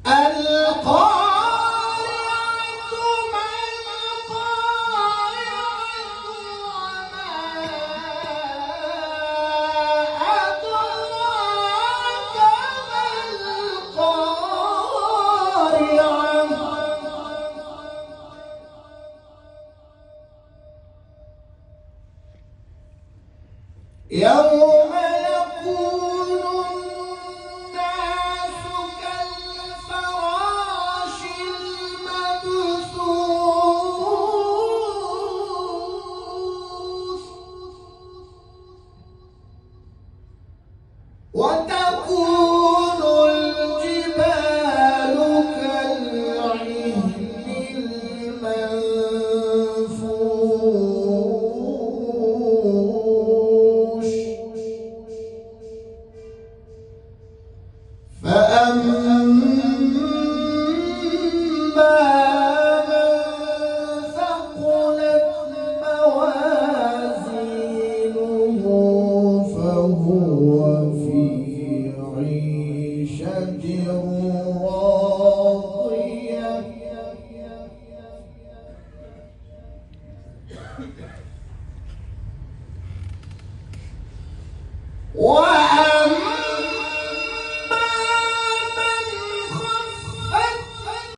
القارعة ما القارعة وما أدراك ما القارعة يوم يكون الناس كالفراش المبثوث وتكون الجبال كالعهن المنفوش فأما من ثقلت موازينه فهو في عيشة راضية